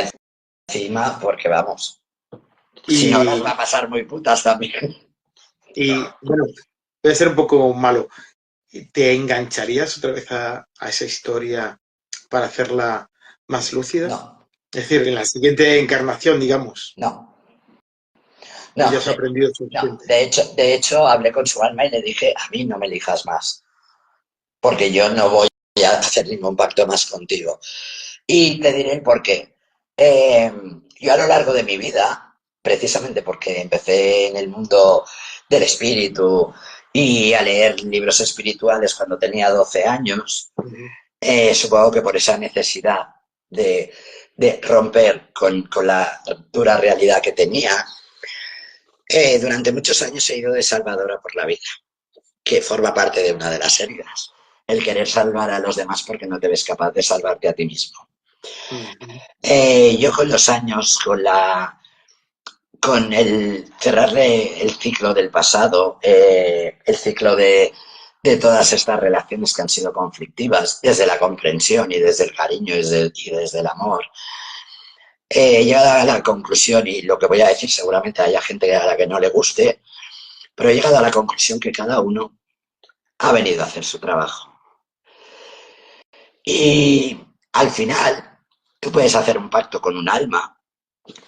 encima, porque vamos, si no las va Y, a pasar muy putas también. bueno, puede ser un poco malo. ¿Te engancharías otra vez a esa historia para hacerla más lúcida? No, Es decir, en la siguiente encarnación, digamos, no, o no, ya has aprendido no. suficiente. De hecho, hablé con su alma y le dije, a mí no me elijas más, porque yo no voy a hacer ningún pacto más contigo. Y te diré el por qué. Yo a lo largo de mi vida, precisamente porque empecé en el mundo del espíritu y a leer libros espirituales cuando tenía 12 años, Ujú. supongo que por esa necesidad de, de romper con la dura realidad que tenía, durante muchos años he ido de salvadora por la vida, que forma parte de una de las heridas. El querer salvar a los demás porque no te ves capaz de salvarte a ti mismo. Ujú. Yo con los años, con el cerrarle el ciclo del pasado, el ciclo de todas estas relaciones que han sido conflictivas, desde la comprensión y desde el cariño y desde el amor, he llegado a la conclusión, y lo que voy a decir seguramente haya gente a la que no le guste, pero he llegado a la conclusión que cada uno ha venido a hacer su trabajo. Y al final, tú puedes hacer un pacto con un alma,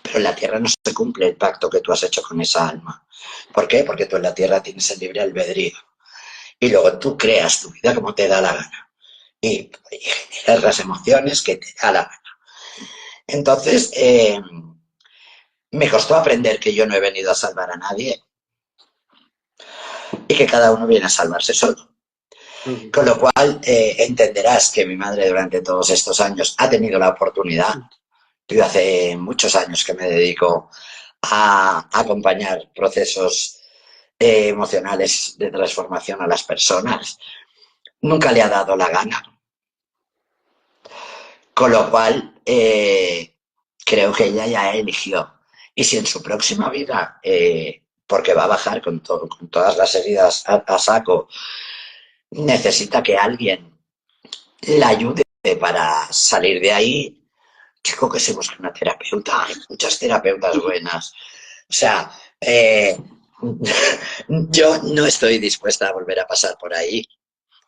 pero en la tierra no se cumple el pacto que tú has hecho con esa alma. ¿Por qué? Porque tú en la tierra tienes el libre albedrío. Y luego tú creas tu vida como te da la gana. Y generas las emociones que te da la gana. Entonces, me costó aprender que yo no he venido a salvar a nadie y que cada uno viene a salvarse solo. Ujú. Con lo cual entenderás que mi madre durante todos estos años ha tenido la oportunidad. Yo hace muchos años que me dedico a acompañar procesos emocionales de transformación a las personas. Nunca le ha dado la gana. Con lo cual, creo que ella ya eligió. Y si en su próxima vida, porque va a bajar con todas las heridas a saco, necesita que alguien la ayude para salir de ahí, chico, que se busque una terapeuta. Hay muchas terapeutas buenas. O sea, yo no estoy dispuesta a volver a pasar por ahí,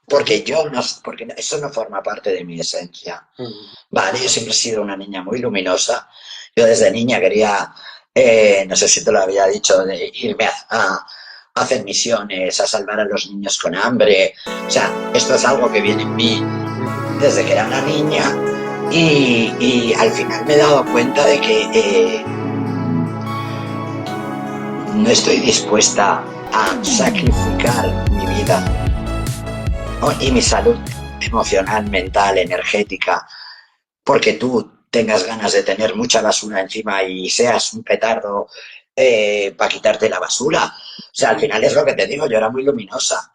porque Ujú. yo no, porque eso no forma parte de mi esencia. Ujú. Vale, yo siempre he sido una niña muy luminosa. Yo desde niña quería, no sé si te lo había dicho, de irme a hacer misiones, a salvar a los niños con hambre. O sea, esto es algo que viene en mí Ujú. desde que era una niña y al final me he dado cuenta de que no estoy dispuesta a sacrificar mi vida, ¿no? Y mi salud emocional, mental, energética, porque tú tengas ganas de tener mucha basura encima y seas un petardo para quitarte la basura. O sea, al final es lo que te digo, yo era muy luminosa.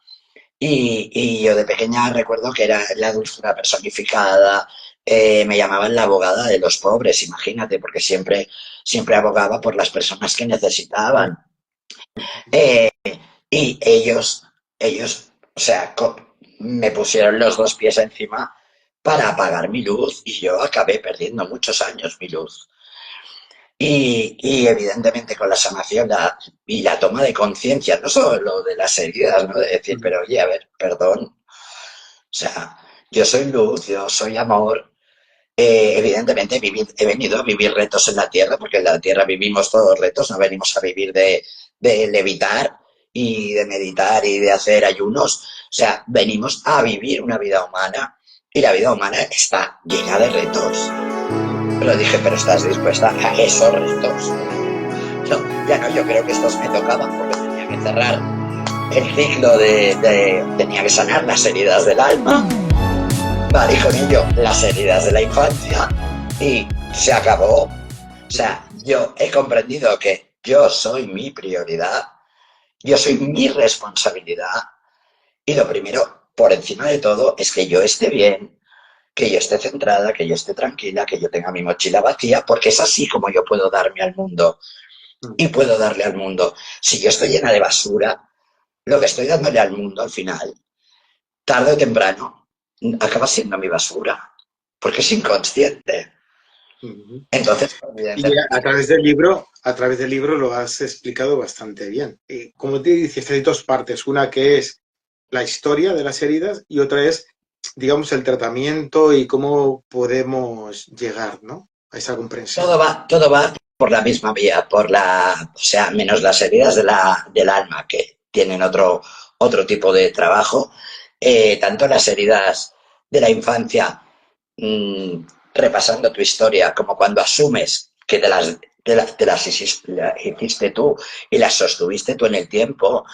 Y yo de pequeña recuerdo que era la dulzura personificada, me llamaban la abogada de los pobres, imagínate, porque siempre abogaba por las personas que necesitaban. Eh, y ellos, o sea, me pusieron los dos pies encima para apagar mi luz y yo acabé perdiendo muchos años mi luz. Y evidentemente con la sanación y la toma de conciencia, no solo lo de las heridas, ¿no? De decir, Ujú. pero oye, a ver, perdón, o sea, yo soy luz, yo soy amor. Evidentemente he venido a vivir retos en la Tierra, porque en la Tierra vivimos todos retos, no venimos a vivir de levitar y de meditar y de hacer ayunos. O sea, venimos a vivir una vida humana y la vida humana está llena de retos. Pero dije, pero ¿estás dispuesta a esos retos? No, ya no, yo creo que estos me tocaban porque tenía que cerrar el ciclo tenía que sanar las heridas del alma, vale, y con ello las heridas de la infancia y se acabó. O Ujú. sea, yo he comprendido que yo soy mi prioridad, yo soy mi responsabilidad y lo primero, por encima de todo, es que yo esté bien, que yo esté centrada, que yo esté tranquila, que yo tenga mi mochila vacía, porque es así como yo puedo darme al mundo y Ujú. puedo darle al mundo. Si yo estoy llena de basura, lo que estoy dándole al mundo al final, tarde o temprano, acaba siendo mi basura, porque es inconsciente. Ujú. Entonces, Y evidentemente, a través del libro lo has explicado bastante bien. Y como te dices, hay dos partes. Una que es la historia de las heridas y otra es, digamos, el tratamiento y cómo podemos llegar, ¿no? A esa comprensión. todo va por la misma vía, o sea, menos las heridas del alma, que tienen otro tipo de trabajo, tanto las heridas de la infancia, mmm, repasando tu historia, como cuando asumes que te las hiciste tú y las sostuviste tú en el tiempo,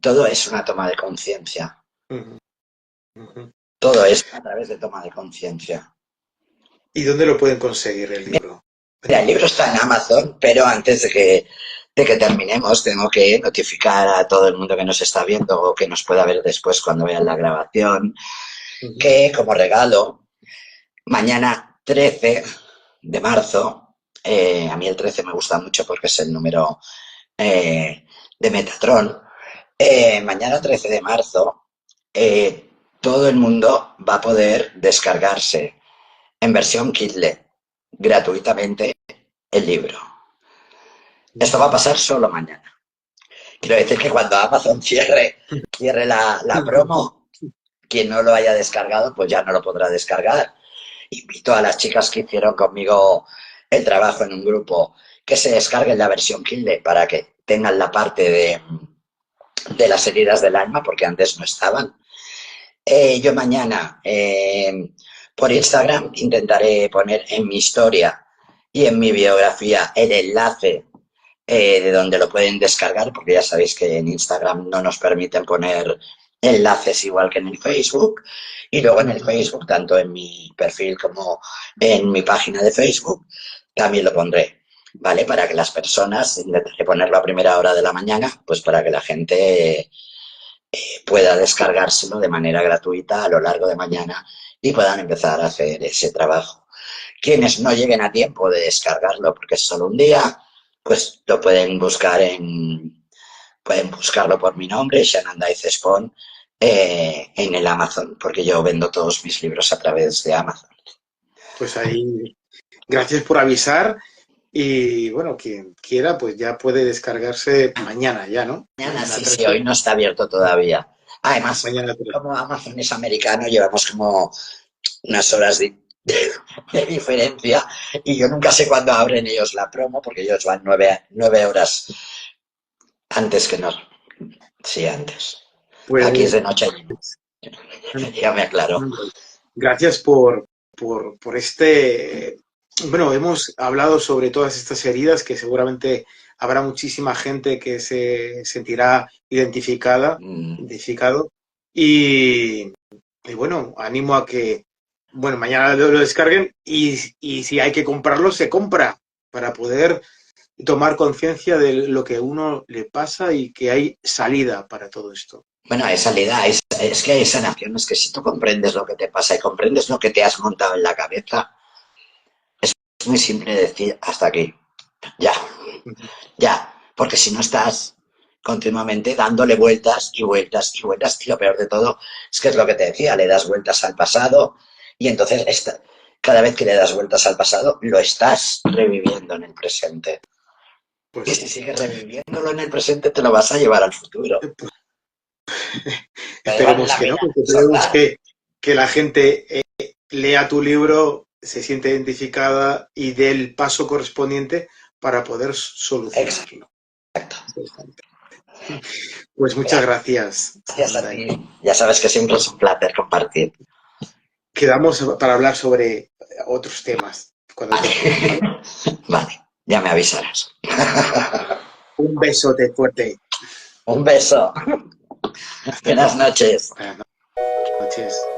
todo es una toma de conciencia. Ujú. Ujú. Todo es a través de toma de conciencia. ¿Y dónde lo pueden conseguir el libro? Mira, el libro está en Amazon, pero antes de que terminemos, tengo que notificar a todo el mundo que nos está viendo o que nos pueda ver después cuando vean la grabación, Ujú. que como regalo, mañana 13 de marzo, a mí el 13 me gusta mucho porque es el número de Metatron, mañana 13 de marzo, todo el mundo va a poder descargarse en versión Kindle gratuitamente el libro. Esto va a pasar solo mañana. Quiero decir que cuando Amazon cierre la promo, quien no lo haya descargado, pues ya no lo podrá descargar. Invito a las chicas que hicieron conmigo el trabajo en un grupo que se descarguen la versión Kindle para que tengan la parte de las heridas del alma, porque antes no estaban. Yo mañana por Instagram intentaré poner en mi historia y en mi biografía el enlace de donde lo pueden descargar, porque ya sabéis que en Instagram no nos permiten poner enlaces igual que en el Facebook, y luego en el Facebook, tanto en mi perfil como en mi página de Facebook, también lo pondré, ¿vale? Para que las personas, intentaré ponerlo a primera hora de la mañana, pues para que la gente pueda descargárselo de manera gratuita a lo largo de mañana y puedan empezar a hacer ese trabajo. Quienes no lleguen a tiempo de descargarlo porque es solo un día, pues lo pueden buscarlo por mi nombre, Shannon Dice Spawn, en el Amazon, porque yo vendo todos mis libros a través de Amazon. Pues ahí, gracias por avisar. Y bueno, quien quiera, pues ya puede descargarse mañana ya, ¿no? Mañana Mañana sí, sí, 13. hoy no está abierto todavía. Además, Mañana 13. como Amazon es americano, llevamos como unas horas de diferencia y yo nunca sé cuándo abren ellos la promo porque ellos van 9 horas antes que nos. Sí, antes. Aquí es Pues de noche allí no. Ya me aclaro. gracias por este... Bueno, hemos hablado sobre todas estas heridas que seguramente habrá muchísima gente que se sentirá identificado. Y bueno, animo a que, bueno, mañana lo descarguen y si hay que comprarlo, se compra para poder tomar conciencia de lo que a uno le pasa y que hay salida para todo esto. Bueno, hay salida, es que hay sanación, es que si tú comprendes lo que te pasa y comprendes lo que te has montado en la cabeza, es muy simple decir hasta aquí, ya, ya, porque si no estás continuamente dándole vueltas y vueltas y vueltas, y lo peor de todo es que es lo que te decía, le das vueltas al pasado y entonces cada vez que le das vueltas al pasado lo estás reviviendo en el presente. Pues Y si sí. sigues reviviéndolo en el presente te lo vas a llevar al futuro. Pero vale Esperemos la que no, pena porque esperemos soltar. que la gente lea tu libro, se siente identificada y dé el paso correspondiente para poder solucionarlo. Exacto. Pues muchas gracias, Gracias a Sananda. ti. Ya sabes que siempre es un placer compartir. Quedamos para hablar sobre otros temas cuando Vale. toque, ¿vale? Vale, ya me avisarás. Un besote fuerte. Un beso. Hasta Buenas luego. noches. Buenas noches.